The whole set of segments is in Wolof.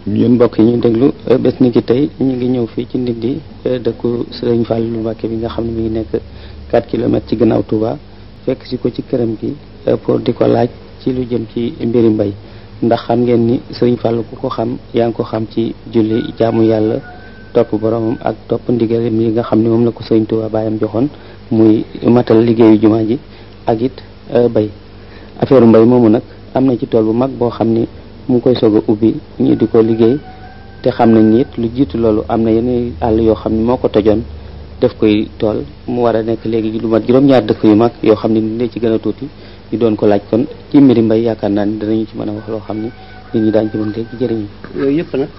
yéen mbokk yi ñu déglu bés ni ki tey ñu ngi ñëw fii ci Ndindi dëkku Sëriñ Fallou Mbacké bi nga xam ne mi ngi nekk 4 kilomètres ci gannaaw Touba fekk si ko ci këram gi pour di ko laaj ci lu jëm ci mbiri mbay ndax xam ngeen ni Sëriñ Fallou ku ko xam yaa ngi ko xam ci julli jaamu yàlla topp boromam ak topp ndigal yi nga xam ne moom la ko Sëriñ Touba baayam joxoon muy matal liggéeyu jumaa ji ak it bay affaire mbay moomu nag am na ci tool bu mag boo xam ni mu ngi koy soog a ubbi ñu di ko liggéey te xam nañ ni it lu jiitu loolu am na yeneen àll yoo xam ne moo ko tojoon def koy tool mu war a nekk léegi lu mat juróom-ñaar dëkk yu mag yoo xam ne ni ci gën a tuuti ñu doon ko laaj kon ci mbiri mbay yaakaar naa ni danañu ci mën a wax loo xam ni nit ñi daañu ci mën léegi jëriñu. yooyu yëpp nag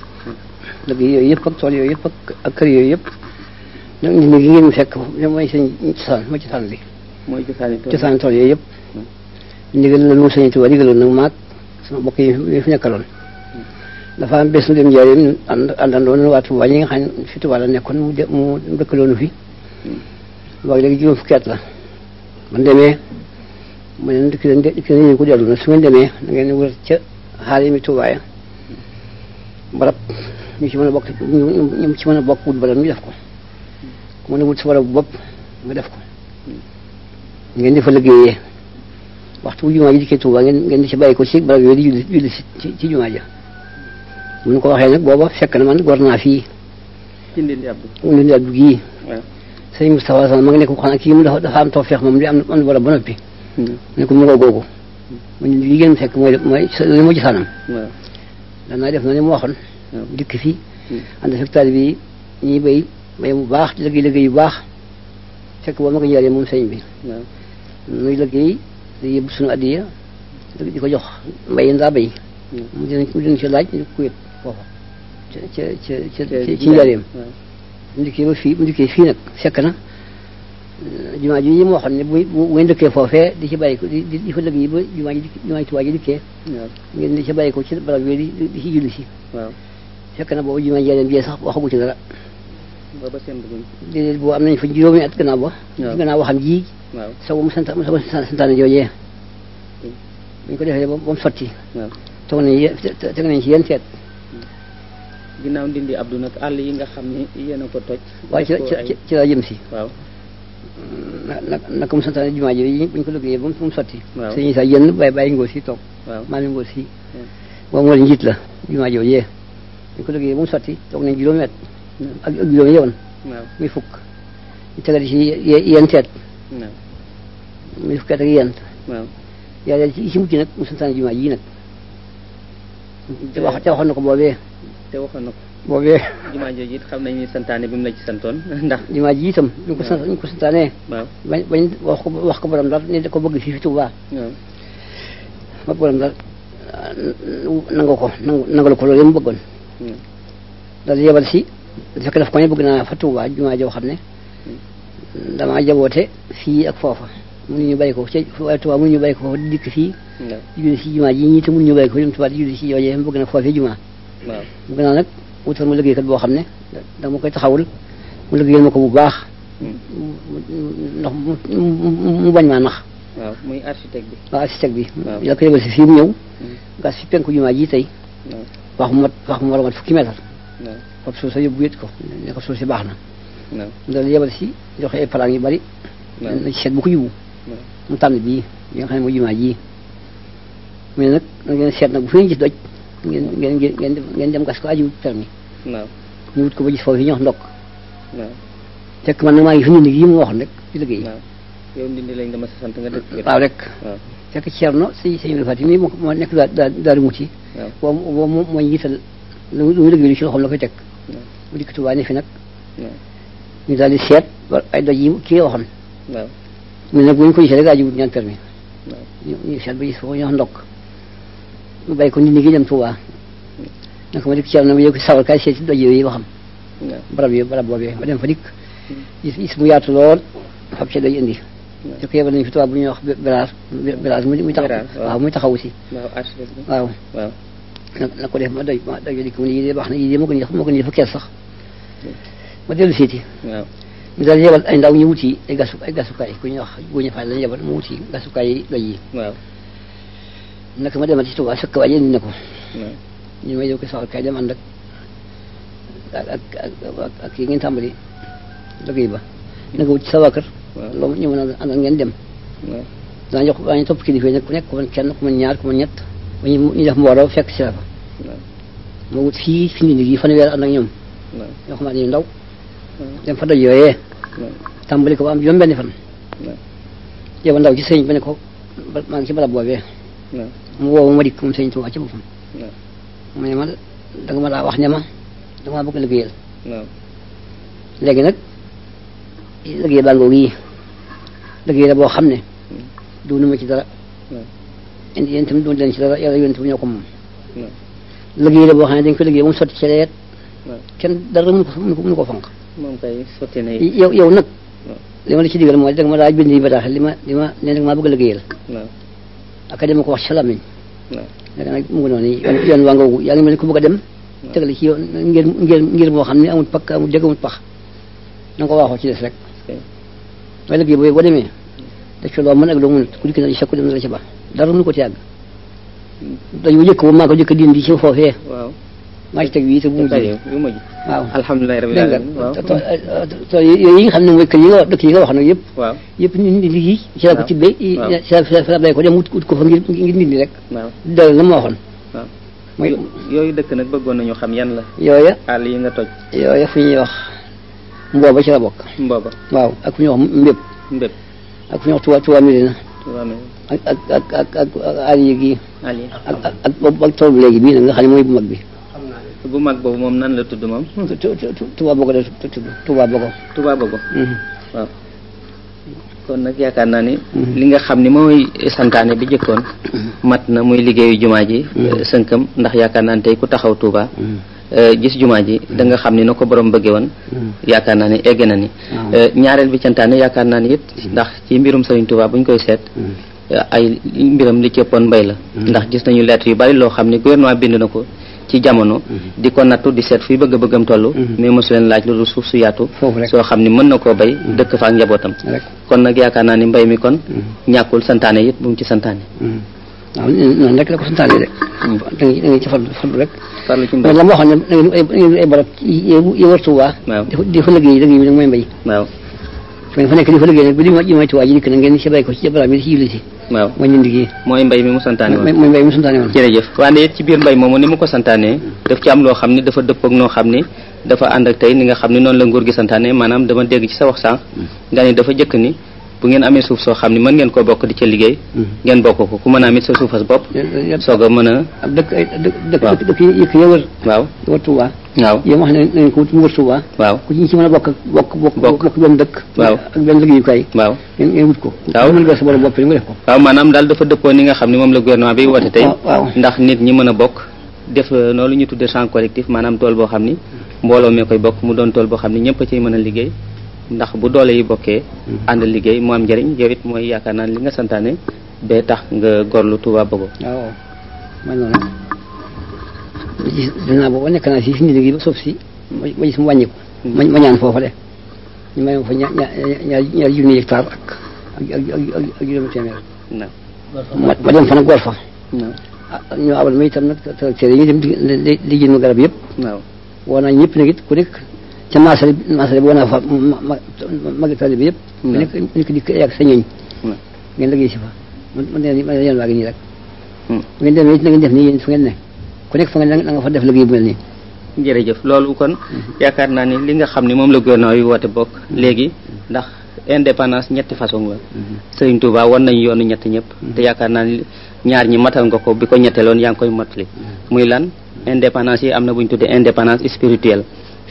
dëgg yooyu yëpp ak tool yooyu yëpp ak kër yooyu yëpp nag nit ñi ngeen fekk mooy seen cosaan mooy cosaan bi. mooy cosaan tool yooyu yëpp. ndigal la nu Sëñ Tuubaa digaloon nag maag sama mbokk yi fi nekkaloon dafa am bés mu dem Njaaréem àndandoon waa Tuubaa ñi nga xam ne fi Tuubaa la nekkoon mu dëkkaloonu fi waaye léegi juróom fukki at la man demee ma ne dikk leen ko dellu na su ngeen demee da ngeen wër ca xaal yi mi Tuubaa ya barab ñu ci mën a bokk ñu ci mën a bokk wut barab ñu def ko ku mën a wut sa barab bopp nga def ko ngeen di fa liggéeyee waxtu bu jumaa ji dikkee Tuuba ngeen di ci bàyyi ko ci barab yooyu di julli ci jumaa ja mun ko waxee nag booba fekk na man gor naa fii ci Ndindi Abdou gii sëñ Moustapha Sall ma nga nekk ko xanaa kii mu dafa am tawfeex moom di am barab ba noppi ne ko mu ngoo googu mu li ngeen fekk mooy li moo ci sanam danaa def na ni mu waxoon dikk fii ànd fekk taalibe yi ñuy bay mu baax di liggéey yu baax fekk boobu ma ko njëriñ moom sëñ bi nuy liggéey di yëbb suñu addiya di ko jox mbay ndaa bay mu dinañ ci laaj ñu ko yët foofa ci njaareem mu dikkee fii nag fekk na jumaa ji yi mu waxoon ne bu ngeen dëkkee foofee di ci bàyyi ko di fa liggéey ba jumaa ji Tuubaa ji dikkee ngeen di ci bàyyi ko ci barab yooyu di ci julli si fekk na boobu jumaa njaareem bi sax waxagu ci dara déedéet boo am nañ fa juróomi at gannaaw ba gannaaw waxam ji sago mu santaane joojee buñ ko defee ba mu sotti teg nañ ci yenn seet ginnaaw Ndindi Abdou nag àll yi nga xam ne yéen a ko toj waaye ci laa jëm si naka mu santaane jumaa ji buñ ko liggéeyee ba mu sotti sëñ sa yenn bàyyi ngóor si toog maa ngi ngóor si boobu moo la njiit la jumaa joojee buñ ko liggéeyee ba mu sotti toog nañ juróomi at ak juróomi yoon muy fukk ñu tegal ci yenn seet muy fukki at ak yent yàlla ci mujj nag mu santaane jumaa ji nag te waxoon na ko boobee jumaa jooju it xam nañ ni santaane bi mu la ci santoon ndax jumaa ji itam ñu ko santaane bañ wax ko borom Ndar ne da ko bëgg fii fi Tuubaa ba borom Ndar nangal ko loolu mu bëggoon daal yebal si fekk daf ko ne bëgg naa fa Tuubaa jumaa joo xam ne damaa jaboote fii ak foofa mënuñu bàyyi ko ci waaye Tuubaa mënuñu bàyyi ko di dikk fii di julli si jumaa ji ñii te mënuñu bàyyi ko dem Tuubaa di julli si yoojee bëgg na foofee jumaa bëgg naa nag wutal ma liggéeykat boo xam ne dama koy taxawul mu liggéeyal ma ko bu baax ndax mu bañ maa nax muy architecte bi architecte bi la ko yebal si fii mu ñëw gas fi penku jumaa ji tey wax mu war a mat fukki mètre fop suuf sa yóbbu yët ko ne ko suuf si baax na mu dal yebal si joxe ay plan yu bari na ci seet bu ko yiwu mu tànn bii yi nga xam ne mooy jumaa ji mais nag ngeen seet nag bu fi ngeen gis doj ngeen dem gas ko aju permis ñu wut ko ba gis foofu yi ñu wax ndokk fekk man nag maa ngi fi Ndindi yi mu waxoon rek ci liggéey yow Ndindi lañ dama sa sant nga dëkk waaw rek fekk Ceerno sëñ Fati mi moo nekk Daaru Muti boobu mooy njiital lu muy liggéey lu ci loxoom la koy teg mu dikk Tuubaa ne fi nag ñu daal di seet ay doj yi kii waxoon mu nag bu ñu ko gisee rek aju wut ñaan permis ñu seet ba gis foofu ñu wax ndokk mu bàyyi ko Ndindi gi dem Tuubaa naka ma dikk Ceerno ma yow ko sawal kaay seet si doj yooyu waxam barab boobee ma dem fa dikk gis mu yaatu lool fab ci doj indi te ko yebal nañu fi Tuubaa bu ñuy wax bérage muy taxawu si waaw na ko def ma doj dikk mu ne yii de baax na yii de moo ko ni fa kees sax ma dellu siiti ñu daal yebal ay ndaw ñu wuti ay gasukaay ku ñuy wax Góoña Faal lañu yebal mu wuti gasukaay yi doj yi naka ma demal ci Tuubaa fekk waaye indi na ko ñu may yow ko saxal kay dem ànd ak yi ngeen tàmbali liggéey ba nanga wut ci sa waa kër loolu ñu mën a àndal ngeen dem daa jox waa ñu topp kilifa yi nag ku nekk ku mën kenn ku mën ñaar ku mën ñett ba ñu def mbooloo fekk si la fa moo wut fii fi nit yi fanweer ànd ak ñoom ñoo xamante ñu ndaw dem fa daj yooyee tàmbali ko ba am juróom benn fan yow ndaw ci sëñ ba ne ko maa ngi ci barab boobee mu woo ma dikk moom sëñ Tuubaa ci boppam mu ne ma da nga ma daa wax ne ma dama bëgg liggéeyal léegi nag liggéey baa ngoo gi liggéey la boo xam ne doonu ma ci dara indi yéen itam doon leen ci dara yàlla yonent bu ñoo ko moom liggéey la boo xam ne dañ ko liggéey moom sotti ci leet kenn dara mënu ko fonk moom kay sotti na yow nag li ma la ci digal mooy da nga ma daa bind yi bataaxal li ma ne nag maa bëgg a liggéeyal ak dama ko wax ci làmmiñ léegi nag mu ngi noonu yoon waa ngoogu yaa ngi mel ni ku bëgg a dem tegale ci yoon ngir moo xam ne amul pakk amul dégg amul pax na nga ko waxoo ci des rek waaye liggéey boobu boo demee def ci loo mën ak loo mënut ku dikk na ci sakku dem na la ci baax dara mënu ko ci yàgg dañu jëkk ba maa ko jëkk dindi ci foofee maa ci teg wii te bu mujj waaw alhamdulilah rabbil alamin to yooyu yi nga xam ne mooy kër yi nga dëkk yi nga wax nag yëpp yëpp nit ñi ci la ko tibbee ci la bay ko dem wut ko fa ngir nit ñi rek dal la ma waxoon mooy yooyu dëkk nag bëggoon nañu xam yan la yooya àll yi nga toj yooya fu ñuy wax mbooba ci la bokk mbooba waaw ak fu ñuy wax mbépp ak fu ñuy wax Tuubaa Medina ak àll yi gii ak tool bi léegi bii nag nga xam ne mooy bu mag bi bu mag boobu moom nan la tudd moom Touba Bogo la tudd Touba Bogo waaw kon nag yaakaar naa ni li nga xam ni mooy santaane bi jëkkoon mat na muy liggéeyu jumaa ji sënkam ndax yaakaar naa ni tey ku taxaw Touba gis jumaa ji da nga xam ni na ko borom bëggee woon yaakaar naa ni egg na ni ñaareel bi cantaane yaakaar naa ni it ndax ci mbirum Sëriñ Touba buñ koy seet ay mbiram li ci ëppoon mbay la ndax gis nañu lettre yu bari loo xam ni gouvernement bind na ko ci jamono di ko nattu di seet fuy bëgg-bëggam toll mais mosu leen laaj loolu suuf su yaatu soo xam ni mën na koo bay dëkk fa ak njabootam kon nag yaakaar naa ni mbay mi kon ñàkkul santaane it bu mu ci santaane waaw noonu rek la ko santaane de da nga ci farlu rek farlu ci mbay la ma waxoon ne ay barab yi wër Tuubaa di fa liggéey bi nag mooy mbay waaw fa nekk di fa liggéey nag bi di may Tuubaa ji dikk na ngeen ci bay ko ci barab yi di ci yulli si waaw mooy ñun liggéey mooy mbay mi mu santaane woon mooy mbay mi mu santaane woon jërëjëf wante it ci biir mbay moomu ni mu ko santaane daf ci am loo xam ni dafa dëppoog noo xam ni dafa ànd ak tey ni nga xam ni noonu la nguur gi santaane maanaam dama dégg ci sa wax sànq nga ni dafa jëkk ni bu ngeen amee suuf soo xam ni mën ngeen koo bokk di ca liggéey ngeen bokk ko ku mën a amit sa suufas bopp soog a mën a ab dëkk yëkk ya wër wër Tuubaa waaw yow wax nañ ko mu wër Tuubaa waaw ku ci mën a bokk benn dëkk waaw ak benn liggéeyukaay waaw ngeen wut ko waaw mën nga sa borom bopp nga def ko waaw maanaam daal dafa dëppoo ni nga xam ni moom la gouvernement bi woote tey ndax nit ñi mën a bokk def noonu lu ñu tuddee champ collectif maanaam tool boo xam ni mbooloo mee koy bokk mu doon tool boo xam ni ñëpp a ciy mën a liggéey ndax bu doole yi bokkee ànd liggéey mu am njëriñ yow it mooy yaakaar naa li nga santaane bee tax nga gorlu Touba Bogo waaw man noonu dinaa booba nekk naa si fi ñu liggéey ba suuf si ma gis mu wàññiku ma ñaan foofa de ñu may fa ñaar junni hectare ak juróomi téeméer ma dem fa nag gor fa ñu abal ma itam nag tracteur yi dem di jënd ma garab yëpp woo naa ñëpp nag it ku nekk ca maasale bi woo naa fa magi tali bi yëpp ku nekk dikk yàgg sa ñooñ ngeen liggéey si fa man yéen waa gi nii rek ngeen demee it na ngeen def nii yéen fa ngeen ne ku nekk fa ngeen na nga fa def liggéey bu mel nii jërëjëf loolu kon yaakaar naa ni li nga xam ne moom la gouvernement yi woote bokk léegi ndax indépendance ñetti façon la Sëriñ Touba wan nañu yoonu ñett ñëpp te yaakaar naa ni ñaar ñi matal nga ko bi ko ñetteloon yaa ngi koy matali muy lan indépendance yi am na bu ñu tuddee indépendance spirituelle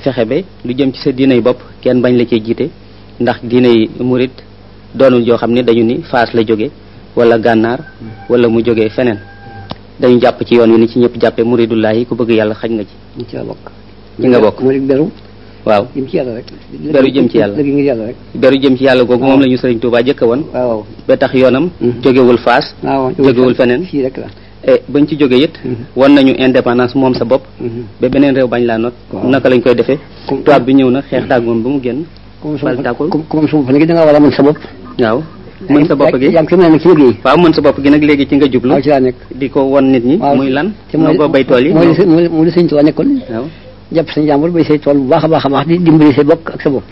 fexe ba lu jëm ci sa diinay bopp kenn bañ la cee jiite ndax diinay murit doonul joo xam ne dañu ni Faas la jóge wala gànnaar wala mu jógee feneen dañu jàpp ci yoon wi ni ci ñëpp jàppee muridullahi ku bëgg yàlla xaj nga ci ci la bokk ci nga bokk murid beru waaw jëm ci yàlla rek beru jëm ci yàlla ngir yàlla rek beru jëm ci yàlla googu moom la ñu Sëriñ Touba jëkka woon waaw ba tax yoonam jógewul Faas jógewul feneen fii rek la bañ ci jóge it wan nañu indépendance moom sa bopp ba beneen réew bañ laa not naka lañ koy defee tubaab bi ñëw na xeex daag moom ba mu génn comme moom sa bopp léegi da nga war a mën sa bopp waaw mën sa bopp gi yaa ngi fi mu ne nag ci liggéey. waaw mën sa bopp gi nag léegi ci nga jublu. waaw ci laa nekk. di ko won nit ñi. muy lan. te moo ko bay tool yi. mooy li sëñ Tuubaa nekkoon. waaw jàpp sa njàmbur bay say tool bu baax a baax a baax di dimbali sa bokk ak sa bopp.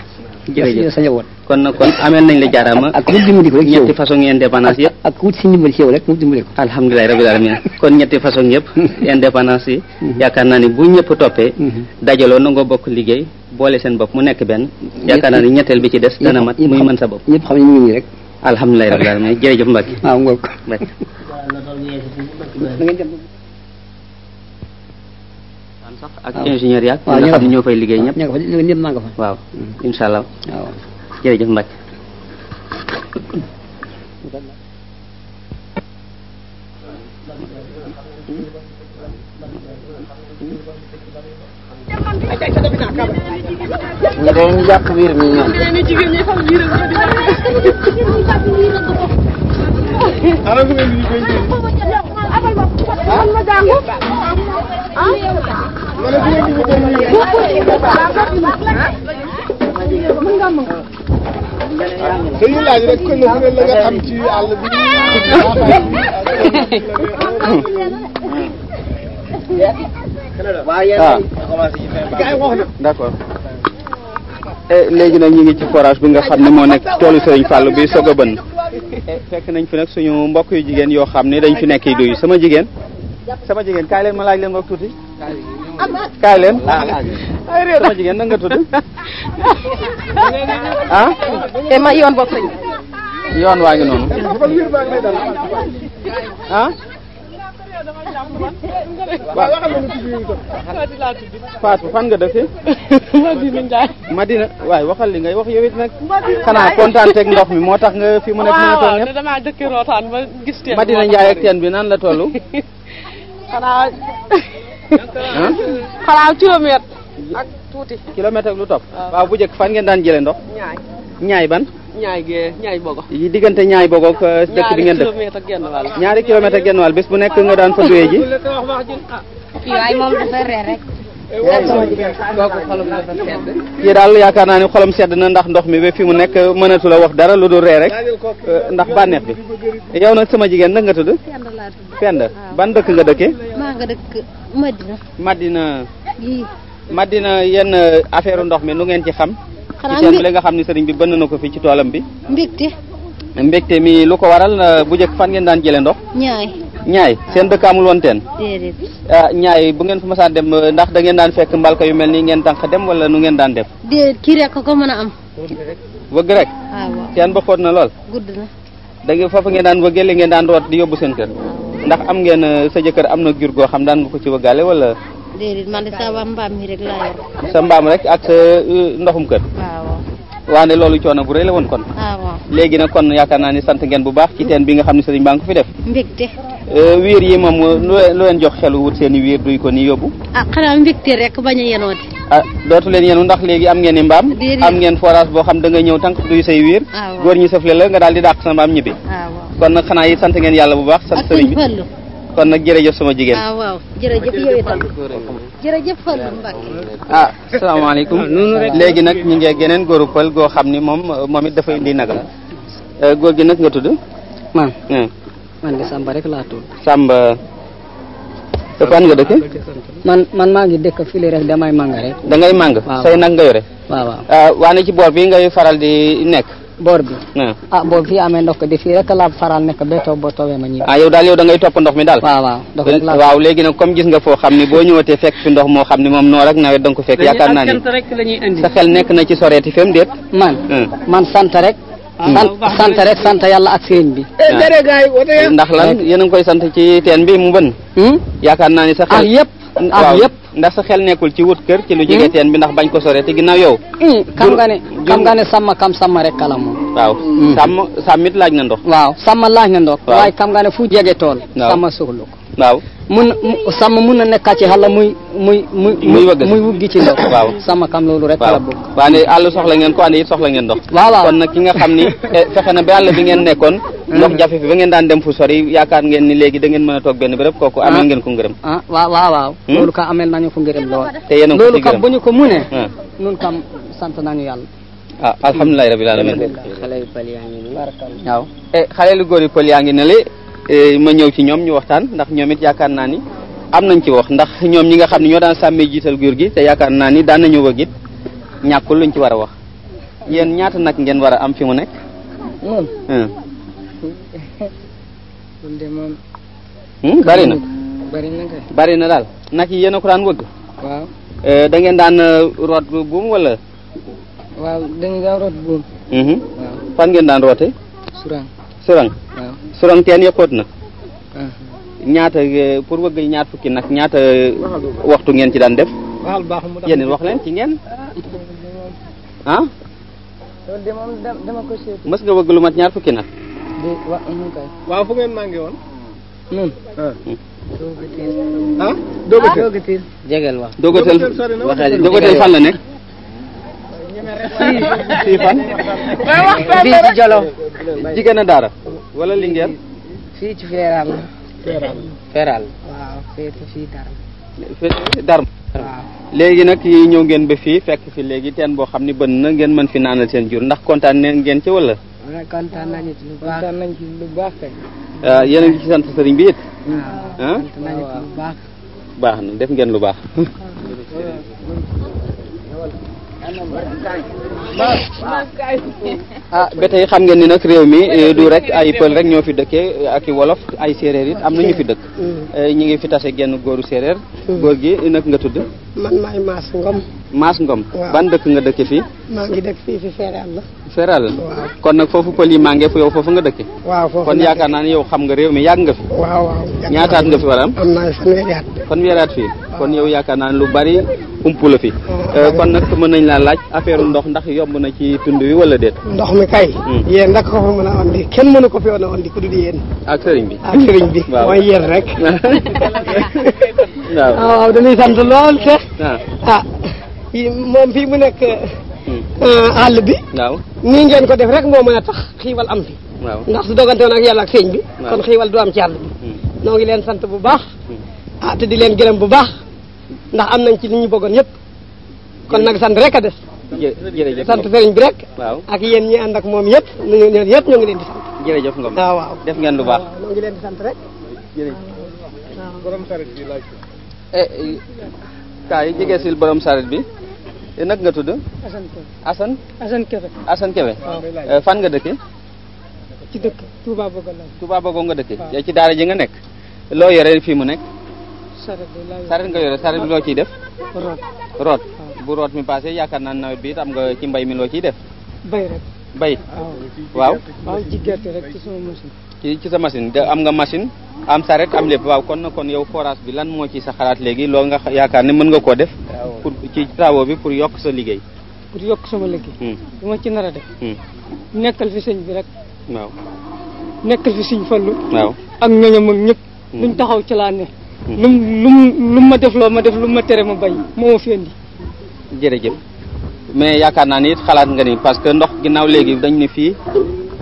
jërëjëf sa njaboot. kon nag kon ameel nañ la jaaraama. ak wut dimbali ko rek ci yow ñetti façon indépendance yëpp. ak wut si ndimbali ci yow rek mu dimbali ko. alhamdulilah rabbil alamin kon ñetti façon yëpp. indépendance yi. yaakaar naa ni bu ñëpp toppee. dajaloo nangoo bokk liggéey boole seen bopp mu nekk benn. yaakaar naa ni ñetteel bi ci des dana mat muy mën sa bopp. ñëpp xam ne ñu ngi nii rek. alhamdulilah rabbil alamin jërëjëf Mbacke. waaw ngoog. sax ak ingénieur yaak nga xam ne ñoo fay liggéey ñëpp. ñëpp maa nga fa. waaw incha allah. waaw jërëjëf Mbacke. ñu dañuy jàpp biir mi ñoom. dañuy laaj rek kon nag la nga xam ci àll bi. d'accord. léegi nag ñu ngi ci forage bi nga xam ne moo nekk toolu Serigne Fallou bi soog a bënn. fekk nañ fi nag suñu mbokk yu jigéen yoo xam ne dañ fi nekk yi duy sama jigéen kaay leen ma laaj leen mbokk tuuti kaay leen sama jigéen nan nga tudd ah te ma yoon bopp sañ yoon waa ngi noonu ah Fatou fan nga dëkk Madina waaye waxal li ngay wax yow it nag xanaa kontaan teg ndox mi moo tax nga fi mu nekk mën a toog ñëpp dama dëkk Rotaan ba gis teen Madina Ndiaye ak teen bi nan la toll xanaa xanaa kilomètre ak tuuti kilomètre ak lu topp waaw bu njëkk fan ngeen daan jële ndox ñaay ban ñaay bogo yi diggante ñaay bogo ak dëkk bi ngeen dëkk ñaari kilomètre ak genn wàll bés bu nekk nga daan fa duwee ji waaye moom dafa reer rek. kii daal yaakaar naa ni xolam sedd na ndax ndox mi ba fi mu nekk mënatu la wax dara lu dul ree rek ndax bànneex bi yow nag sama jigéen nag nga tudd Penda ban dëkk nga dëkkee maa nga dëkk Madina. Madina yenn affaire ndox mi nu ngeen ci xam ci teen bi nga xam ni sëriñ bi bënn na ko fi ci toolam bi mbégte mi lu ko waral bu njëkk fan ngeen daan jële ndox ñaay seen dëkk amul woon teen déedéet ñaay bu ngeen fa masaan dem ndax da ngeen daan fekk mbalka yu mel nii ngeen tànk dem wala nu ngeen daan def déedéet kii rek ko mën a am wëgg rek waaw teen ba xóot na lool gudd na da ngeen foofu ngeen daan wëggee li ngeen daan root di yóbbu seen kër ndax am ngeen sa jëkkër am na jur goo xam daan nga ko ci wëggaale wala déedéet man de sa mbaam mi rek laa yor sa mbaam rek ak sa ndoxum kër waane loolu coono bu rëy la woon kon léegi nag kon yaakaar naa ni sant ngeen bu baax ci teen bi nga xam ne sëriñ baa ngi ko fi def mbégte wiir yi moom lu leen jox xelu wut seen i wiir duy ko ni yóbbu xanaa mbégte rek bañ a yenooti dootu leen yenu ndax léegi am ngeen i mbaam am ngeen forage boo xam da nga ñëw tànk duy say wiir góor ñi sëfle la nga daal di dàq sa mbaam ñibbi kon nag xanaa yi sant ngeen yàlla bu baax sant sëriñ bi kon nag jërëjëf sama jigéen waaw jërëjëf yow itam jërëjëf Fallou Mbacke asalaamaaleykum léegi nag ñu ngi geneen góoru pël goo xam ni moom it dafa indi nagam góor gi nag nga tudd man de Samba rek laa tudd Samba te fan nga dëkk man maa ngi dëkk fii rek damay màng rek da ngay màng say nag nga yore waaw waane ci boor bi ngay faral di nekk boor bi boor fii amee ndox di fii rek laa faral nekk ba taw boo tawee ma ñëw yow daal yow da ngay topp ndox mi daal waaw léegi nag comme gis nga foo xam ni boo ñëwatee fekk fi ndox moo xam ni moom noor ak nawet da nga ko fekk yaakaar naa ni sa xel nekk na ci soreeti fem déet man sant rek sant yàlla ak sëriñ bi ndax lan yéen a ngi koy sant ci teen bi mu bën yaakaar naa ni sa xel yëpp ndax sa xel nekkul ci wut kër ci lu jege teen bi ndax bañ ko sore te ginnaaw yow xam nga ne sàmm rek kala moom waaw sàmmit laaj na ndox waaw sàmm laaj na ndox waaye xam nga ne fu jege tool sàmm soxlu ko waaw sàmm mun na nekk ci xala muy wuggi ci ndox waaw sàmm kam loolu rek la bëgg waane àll soxla ngeen ko waane it soxla ngeen ndox waaw kon nag ki nga xam ni fexe na ba àll bi ngeen nekkoon ndox jafe fi ba ngeen daan dem fu sori yaakaar ngeen ni léegi da ngeen mën a toog benn béréb kooku amel ngeen ko ngërëm waaw loolu ka amel nañu ko ngërëm lool te yéen a ko loolu kam bu ñu ko munee nun kam sant nañu yàlla ah alhamdulilah rabbil alamin. xale yu pël yaa ngi nii. waaw xale lu góor yu pël yaa ngi ne le ma ñëw ci ñoom ñu waxtaan ndax ñoom it yaakaar naa ni am nañ ci wax ndax ñoom ñi nga xam ne ñoo daan sàmmee jiital góor gi te yaakaar naa ni daan nañu wëgg it ñàkkul luñ ci war a wax yéen ñaata nag ngeen war a am fi mu nekk. moom. moom de moom. bari na. bari na kay. bari na daal nag yi yéen a ko daan wëgg. waaw. da ngeen daan root buum wala. waaw dañu daan root buum. waaw. fan ngeen daan roote. surang. surang. waaw. surang teen yëppoot na. ñaata pour wëgg yi ñaar fukki nag ñaata waxtu ngeen ci daan def. yéen it wax leen ci ngeen. ah. loolu de moom dama ko seetlu. mës nga wëgg lu mat ñaar fukki nag. waaw fu ngeen màngee woon. nun. ah Dogotel. jegel wax. Dogotel Dogotel fan la nekk. fii fan. fii ci Jolof. jigéen a daara. wala Linguère. fii ci Feral. Feral. waaw fii Darm. Darm. waaw. léegi nag yi ñëw ngeen ba fii fekk fi léegi teen boo xam ni bënn na ngeen mën fi naanal seen jur ndax kontaan ngeen ci wala. kontaan nañu ci lu baax kontaan nañu ci lu baax kay. yéen a ngi ci sant sëriñ bi it. waaw kontaan nañu ci lu baax. baax na def ngeen lu baax. ba tey xam ngeen ni nag réew mi du rek ay pël rek ñoo fi dëkkee ak i wolof ay séeréer it am na ñu fi dëkk. ñu ngi fi tase genn góoru séeréer. góor gi nag nga tudd. man maay Maas Ngom. Maas Ngom. ban dëkk nga dëkke fii. maa ngi dëkk fii fi Feral la. Feral. waaw kon nag foofu pël yi màngee fu yow foofu nga dëkke. waaw foofu kon yaakaar naa ne yow xam nga réew mi yàgg nga fi. waaw waaw. ñaataat nga fi war a am. am naa fanweeri at. fanweeri at fii. kon yow yaakaar naa ne lu bari umpu la fi. kon nag mën nañ laa laaj affaire ndox ndax yomb na ci tund wi wala déet. ndox mi kay. yéen ndak ko fa mën a andi kenn mënu ko fi woon a andi ku dul yéen. ak sëriñ bi. ak sëriñ bi. waaw mooy yéen rek. waaw waaw dañuy sant lool te. moom fii mu nekk. àll bi. waaw nii ngeen ko def rek moo mën a tax xiiwal am fi. waaw ndax su dogante woon ak yàlla ak sëñ bi. waaw kon xiiwal du am ci àll bi. noo ngi leen sant bu baax. te di leen gërëm bu baax. ndax am nañ ci li ñu bëggoon yëpp. kon nag sant rek a des. jërëjëf sant sëriñ bi rek. waaw ak yéen ñi ànd ak moom yëpp ñu ngi yëpp ñoo ngi leen di sant. jërëjëf Ngom. waaw waaw def ngeen lu baax. ñoo ngi leen di sant rek. jërëjëf. borom saret bi laaj ko. kaay jege sil borom saret bi. nag nga tudd. Assane Assane Kébé. Assane Kébé. fan nga dëkke. ci dëkk Touba Bogo la. Touba Bogo nga dëkke. ci daara ji nga nekk. loo yore fii mu nekk. saret nga yore saret bi loo ciy def. root bu root mi passé yaakaar naa nawet bi it am nga ci mbay mi loo ciy def. bay rek. bay. waaw. waaw ci gerte rek ci sama machine. ci sa machine am nga machine am saret am lépp waaw kon yow forage bi lan moo ci sa xalaat léegi loolu nga yaakaar ne mën nga koo def. pour ci travaux bi pour yokk sa liggéey. pour yokk sama liggéey. lu ma ci nar a def. nekkal fi sëñ bi rek. waaw. nekkal fi sëñ Fallu. waaw ak ñoñam ak ñëpp. luñ taxaw ci laa ne. lu ma def loo ma def lu ma tere ma bay moo ma fi indi. jërëjëf mais yaakaar naa ni it xalaat nga ni parce que ndox ginnaaw léegi dañ ne fii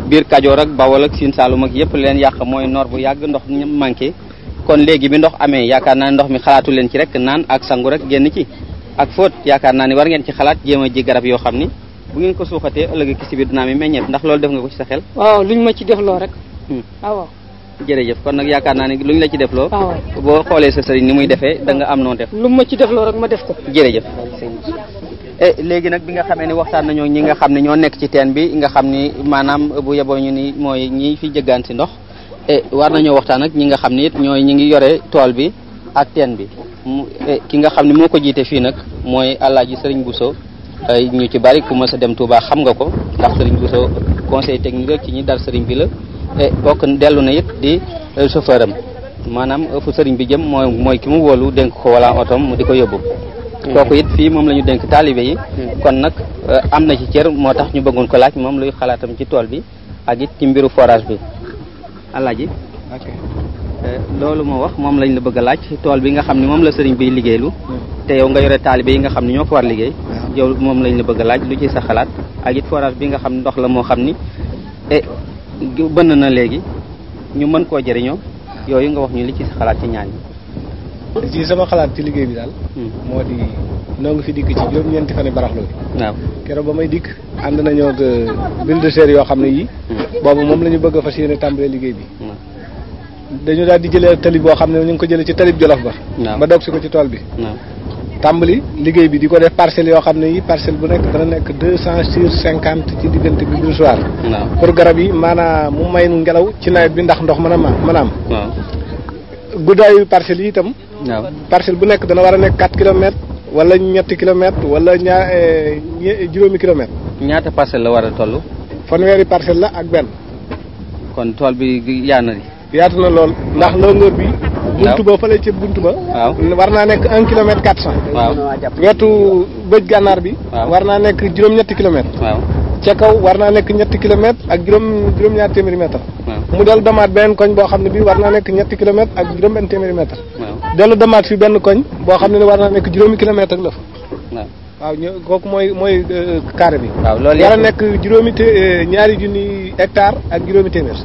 biir Kajoor ak Bawol ak Siin Saalum ak yëpp leen yàq mooy noor bu yàgg ndox manqué kon léegi bi ndox amee yaakaar naa ni ndox mi xalaatu leen ci rek naan ak sangu rek génn ci ak fóot yaakaar naa ni war ngeen ci xalaat jéem a ji garab yoo xam ni bu ngeen ko suuxatee ëllëg ki si biir dinaa mi meññeef ndax loolu def nga ko ci sa xel. waaw luñ ma ci def loo rek. waaw. jërëjëf kon nag yaakaar naa ni luñ la ci def loo. waaw boo xoolee sa sëriñ ni muy defee da nga am noo def. lu ma ci def loo rek ma def ko. jërëjëf. léegi nag bi nga xamee ni waxtaan nañoo ñi nga xam ne ñoo nekk ci teen bi nga xam ni maanaam bu yeboo ñu ni mooy ñi fi jëggaan si ndox war nañoo waxtaan ak ñi nga xam ne it ñooy ñi ngi yore tool bi ak teen bi ki nga xam ne moo ko jiite fii nag mooy Alaaji Sëriñ Bousso ñu ci bari ku mës a dem Touba xam nga ko ndax Sëriñ Bousso conseil technique rek ci ñi dar sëriñ bi la bokk dellu na it di chauffeur am maanaam fu sëriñ bi jëm mooy ki mu wóolu dénk ko wala otom mu di ko yóbbu kooku it fii moom la ñu dénk taalibe yi kon nag am na ci cër moo tax ñu bëggoon ko laaj moom luy xalaatam ci tool bi ak it ci mbiru forage bi Alaaji loolu moo wax moom lañ la bëgg a laaj tool bi nga xam ne moom la sëriñ bi liggéeylu te yow nga yore taalibe yi nga xam ne ñoo ko war liggéey yow moom lañ la bëgg a laaj lu ci sa xalaat ak it forage bi nga xam ne ndox la moo xam ni bënn na léegi ñu mën koo jëriñoo yooyu nga wax ñu li ci sa xalaat ci ñaan yi ci sama xalaat ci liggéey bi daal moo di noo ngi fi dikk ci juróom-ñeenti fan yi baraxlu bi waaw keroog ba may dikk ànd nañoo ak bulldozer yoo xam ne yii boobu moom la ñu bëgg a fas yéene tàmbalee liggéey bi dañu daal di jëlee tali boo xam ne ñu ngi ko jëlee ci talib Jolof ba dog si ko ci tool bi tàmbali liggéey bi di ko def parcelles yoo xam ne yi parcelle bu nekk dana nekk 200/50 ci diggante bi bu soir pour garab yi maanaam mu may ngelaw ci nawet bi ndax ndox mën a am guddaayu parcelles yi itam parcelle bu nekk dana war a nekk 4 kilomètres wala ñetti kilomètres wala juróomi kilomètres. ñaata parcelle la war a toll. fanweeri parcelle la ak benn. kon tool bi yaatu na lool ndax longueur bi. buntu ba fële ca buntu ba. war naa nekk 1 kilomètre 400. wetu bëj gànnaar bi. war naa nekk juróom-ñetti kilomètres. ca kaw war naa nekk ñetti kilomètres ak juróom-ñaar téeméeri mètre. mu dellu demaat beneen koñ boo xam ne bii war naa nekk ñetti kilomètres ak juróom-benn téeméeri mètre. dellu demaat fi benn koñ boo xam ne war naa nekk juróomi kilomètre ak la fa. waaw kooku mooy carré bi. waaw loolu war a nekk ñaari junni hectare ak juróomi téeméer.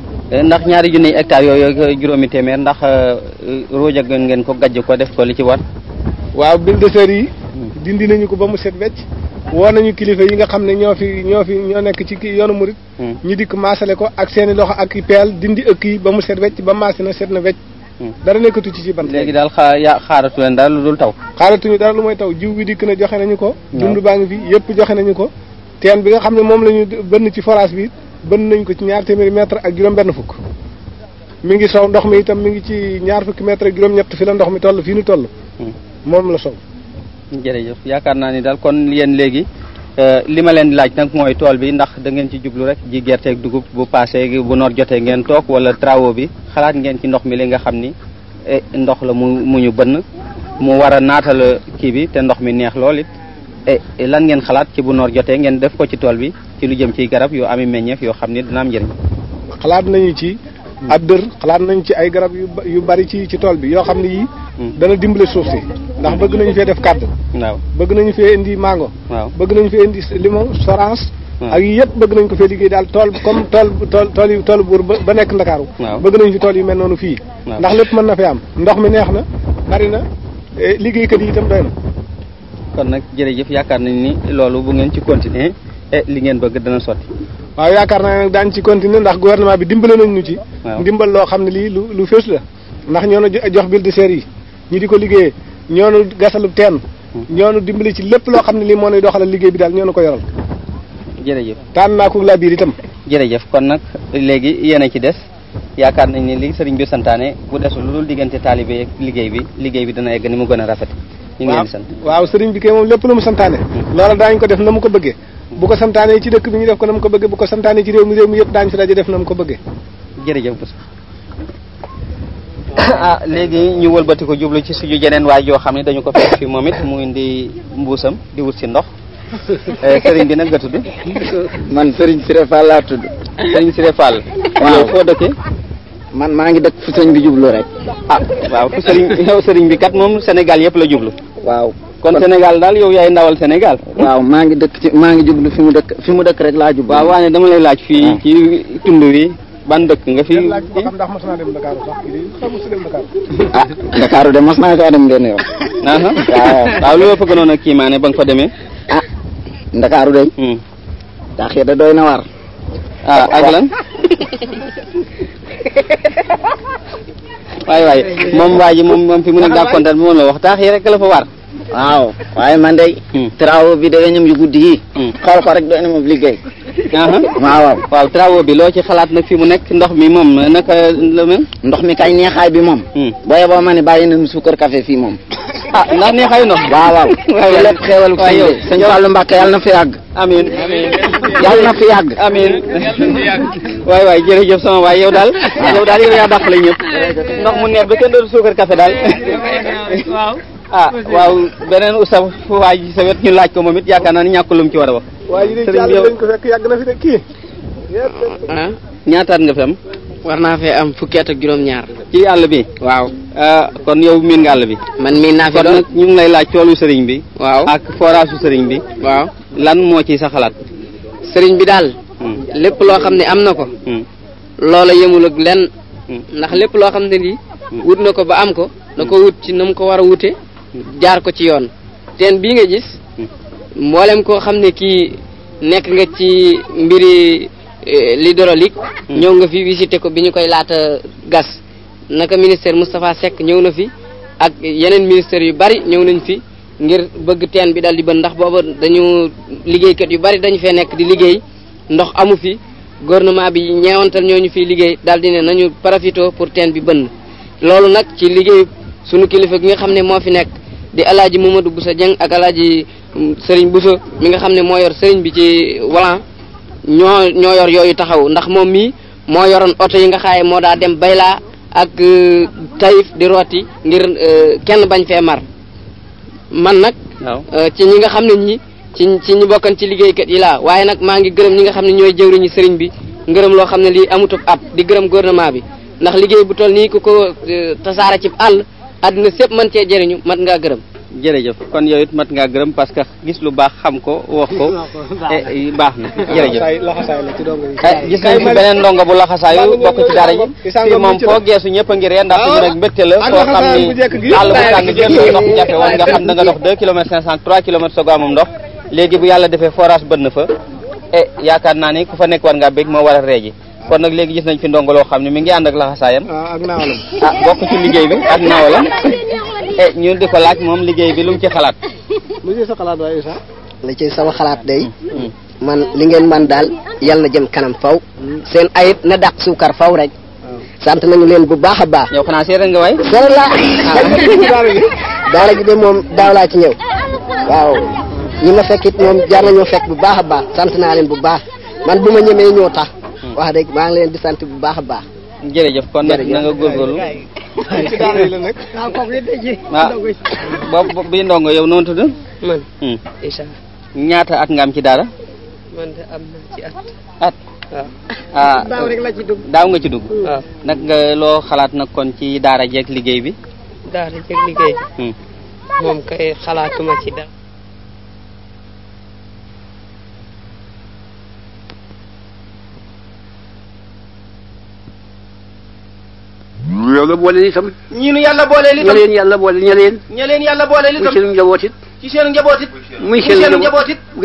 ndax ñaari junni hectares yooyu juróomi téeméer ndax ruuj ak ngeen ko gajj ko def ko li ci war. waaw bulldozer yi. dindi nañu ko ba mu set wecc. woo nañu kilifa yi nga xam ne ñoo nekk ci yoonu murit ñu dikk maasale ko ak seeni loxo ak peel dindi ëkk yi ba mu set wecc ba maase na set na wecc. dara nekkatu ci bant. léegi daal xaaratu leen dara lu dul taw. xaaratuñu dara lu mooy taw jiw bi dikk na joxe nañu ko. dund baa ngi fi yëpp joxe nañu ko. teen bi nga xam ne moom la ñu bënn ci forage bi bënn nañ ko ci 2 téeméeri mètre ak juróom-benn fukk. mi ngi sow ndox mi itam mi ngi ci 2 fukki mètre ak juróom-ñett fi la ndox mi toll fii nu toll. moom la sow. jërëjëf yaakaar naa ni daal kon yéen léegi li ma leen di laaj nag mooy tool bi ndax da ngeen ci jublu rek ji gerte ak dugub bu passé bu noor jotee ngeen toog wala travaux bi xalaat ngeen ci ndox mi li nga xam ni ndox la mu ñu bënn mu war a naatal kii bi te ndox mi neex lool it lan ngeen xalaat ci bu noor jotee ngeen def ko ci tool bi ci lu jëm ci garab yoo ami meññeef yoo xam ni dina am njëriñ. xalaat nañu ci ab dër xalaat nañu ci ay garab yu bari ci tool bi yoo xam ne yii dana dimbale suuf si ndax bëgg nañu fee def kàdd. waaw bëgg nañu fee indi mango. waaw bëgg nañu fee indi limon orange. ak yii yëpp bëgg nañu ko fee liggéey daal tool comme tool buur ba nekk Ndakaaru. bëgg nañu fi tool yu mel noonu fii. ndax lépp mën na fi am ndox mi neex na bari na liggéeykat yi itam doy na. kon nag jërëjëf yaakaar nañ ni loolu bu ngeen ci continuer li ngeen bëgg dana sotti. waaw yaakaar naa nag daañu ci continuer ndax gouvernement bi dimbale nañ ñu ci. ndimbal loo xam ne lii lu fees la ndax ñoo na jox bulldozer yi ñu di ko liggéeyee ñoo nu gasalub teen. ñoo nu dimbali ci lépp loo xam ne lii moo nuy doxalal liggéey bi daal ñoo nu ko yoral. jërëjëf tànn naa ko laa biir itam. jërëjëf kon nag léegi yéen a ci des yaakaar nañ ni li sëriñ bi santaane bu desul lu dul diggante taalibe ak liggéey bi dana egg ni mu gën a rafet. ñu ngi leen di sant waaw sëriñ bi kay moom lépp lu mu santaane. loola daañu ko def na mu ko bëggee. bu ko santaane ci dëkk bi ñu def ko na mu ko bëggee bu ko santaane ci réew mi yëpp daañu fi daje def na mu ko bëggee. jërëjëf léegi ñu wëlbati ko jublu ci suñu jeneen waay yoo xam ne dañu ko fekk fi moom it mu indi mbuusam di wut si ndox sëriñ bi nag nga tudd. man Serigne Siré Fall laa tudd. Serigne Siré Fall. waaw foo dëkkee. man maa ngi dëkk fu sëriñ bi jublu rek. waaw fu sëriñ bi kat moom Sénégal yëpp la jublu. waaw kon Sénégal daal yow yaay ndawal Sénégal. waaw maa ngi jublu fi mu dëkk rek laa jublu. waaw waaye dama lay laaj fii ci tund wi ban dëkk nga fi. laaj ko xam ndax mos naa dem Dakar sax kii dem Dakar. Dakar de mos naa faa dem benn yoon. waaw lu fa gënoon a kiimaane ba nga fa demee. Ndakaaru de. daa xëy da doy na war. ak lan. waay moom waa ji moom fi mu nekk daa kontaan bi moom la wax taax yi rek la fa war. waaw waaye man de. travaux bi de ñoom yu guddi yi. xool ko rek doy na moom liggéey. waaw travaux bi loo ci xalaat nag fi mu nekk ndox mi moom naka la mel. ndox mi kay neexaay bi moom. booyee boo ma ne bàyyi nañu suukar café fii moom. ndax neexaayu ndox. waaw ci lépp xéewal ko sëñ Fallou Mbacke yàlla na fi yàgg. amiin yàlla na fi yàgg. amiin waay jërëjëf sama waay yow daal yow yaa dàqale ñëpp ndox mu neex ba kenn dootu suukar café daal. waaw beneen ustaf waa ji sa wet ñu laaj ko moom it yaakaar naa ni ñàkkul lu mu ci war a wax. waaye yi dañ ko fekk yàgg na fi de kii. ñaataat nga fi am. war naa fee am fukki at ak juróom-ñaar. ci àll bi. waaw. kon yow miin nga àll bi. man miin naa fi kon nag ñu ngi lay laaj toolu sëriñ bi. waaw ak forage su sëriñ bi. waaw lan moo ci sa xalaat. sëriñ bi daal. lépp loo xam ne am na ko. loola yemul ak lenn. ndax lépp loo xam ne lii. wut na ko ba am ko. na ko wut ci na mu ko war a wute jaar ko ci yoon. teen bii nga gis mboolem koo xam ne kii nekk nga ci mbiri l'hydraulique ñëw nga fi visité ko bi ñu koy laata gas naka ministère Moustapha Seck ñëw na fi ak yeneen ministères yu bari ñëw nañ fi ngir bëgg teen bi dal di bën ndax booba dañu liggéeykat yu bari dañu fee nekk di liggéey ndox amu fi gouvernement bi ñeewantal ñooñu fiy liggéey daal di ne nañu profito pour teen bi bënn loolu nag ci liggéey sunu kilifa gi nga xam ne moo fi nekk di alaaji Mamadou Bousso Dieng ak alaaji Serigne Bousso mi nga xam ne moo yor Serigne bi ci volant ñoo yor yooyu taxaw ndax moom mii moo yoroon oto yi nga xaaye moo daa dem Bayla ak Taïf di rooti ngir kenn bañ fee mar man nag ci ñi nga xam ne ñi ci ñi bokkan ci liggéeykat yi laa waaye nag maa ngi gërëm ñi nga xam ne ñooy jëwriñu sëriñ bi ngërëm loo xam ne lii amutub ab di gërëm gouvernement bi ndax liggéey bu toll nii ku ko tasaare ci àll àdduna sépp mën cee jëriñu mat ngaa gërëm. jërëjëf kon yow it mat ngaa gërëm parce que gis lu baax xam ko wax ko baax na jërëjëf. gis nañ fi beneen ndongo bu laxasaayu bokk ci dara ji fii moom foo geesu ñëpp a ngi ree ndax ñu nag mbégte la foo xam ni àll bu tàng jël ndox jafe woon nga xam da nga dox 2 kilomètres 500 3 kilomètres soog a amum ndox léegi bu yàlla defee forage bënn fa yaakaar naa ni ku fa nekk war ngaa bég moo war a reeji kon nag léegi gis nañ fi ndongo loo xam ne mi ngi ànd ak laxasaayam ak naawalam bokk ci liggéey bi ak naawalam ñu di ko laaj moom liggéey bi lu mu ci xalaat. lu ci sa xalaat waaye Issa. la ci sama xalaat day man li ngeen man daal yàlla na jëm kanam faw seen ayit na dàq suukar faw rek sant nañu leen bu baax a baax. yow xanaa séeréer nga waay. séeréer laa daara ji de moom daaw laa ci ñëw waaw ñi ma fekk it moom jaar nañoo fekk bu baax a baax sant naa leen bu baax man bu ma ñemee ñoo tax wax dëgg maa ngi leen di sant bu baax a baax. jërëjëf kon nag na nga góorgóorlu. ci daara yi la nag. boobu bi ndongo yow noonu tudd. man Issa. ñaata at nga am ci daara. man de am na ci at. waaw. daaw rek la ci dugg. daaw nga ci dugg. waaw nag nga loo xalaat nag kon ci daara jeeg liggéey bi. daara jeeg liggéey bi. moom kay xalaatuma ci dara. yàlla boole itam. ñii nu yàlla booleel itam. ña leen yàlla boole ña leen. ña leen yàlla booleel itam. muy seen njaboot it. ci seen njaboot it. muy seen njaboot it. bu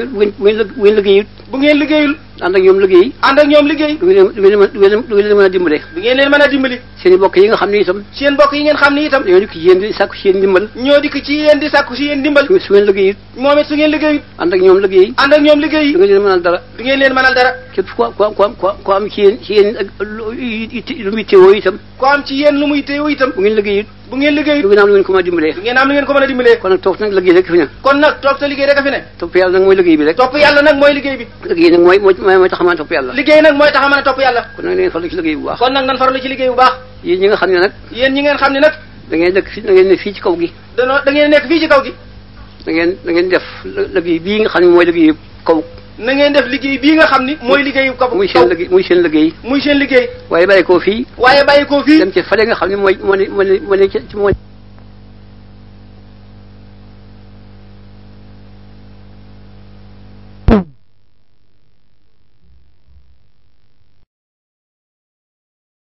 ngeen liggéeyut. bu ngeen liggéeyul. ànd ak ñoom liggéey. ànd ak ñoom liggéey. du ngeen leen mën a dimbale. du ngeen leen mën a dimbali. seen i bokk yi nga xam ne itam. seen bokk yi ngeen xam ne itam. ñoo dikk ci yéen di sàkku ci yéen ndimbal. ñoo dikk ci yéen di sàkku ci yéen dimbal. su ngeen liggéeyut. moom it su ngeen liggéeyut. ànd ak ñoom liggéey. ànd ak ñoom liggéey. du ngeen leen mënal dara. du ngeen leen mënal dara. képp ku am ci yéen ak lu muy teewoo itam. ku am ci yéen lu muy teewoo itam. bu ngeen liggéeyut. bu ngeen liggéeyut. du ngeen am lu ngeen ko mën a dimbalee. du ngeen am lu ngeen ko mën a dimbalee. kon nag toog nag liggéey rek fi ne. kon nag toog te liggéey rek a fi ne. topp yàlla nag mooy liggéey bi rek. topp yàlla nag mooy liggéey bi. liggéey nag mooy tax a mën a topp yàlla. liggéey nag mooy tax a mën a topp yàlla. kon nag ngeen farlu ci liggéey bu baax. kon nag nan farlu ci liggéey bu baax. yéen ñi nga xam ne nag. yéen ñi ngeen xam ne nag. da ngeen dëkk fi da ngeen ne fii ci kaw gi. da ngeen nekk fii ci kaw gi. da ngeen def liggéey bii nga xam ne mooy liggéey kaw. na ngeen def liggéey bii nga xam ni mooy liggéeyu kaw. muy seen liggéey. muy seen liggéey. waaye bàyyi koo fii. waaye bàyyi koo fii. dem ci fële nga xam ne moo ne ci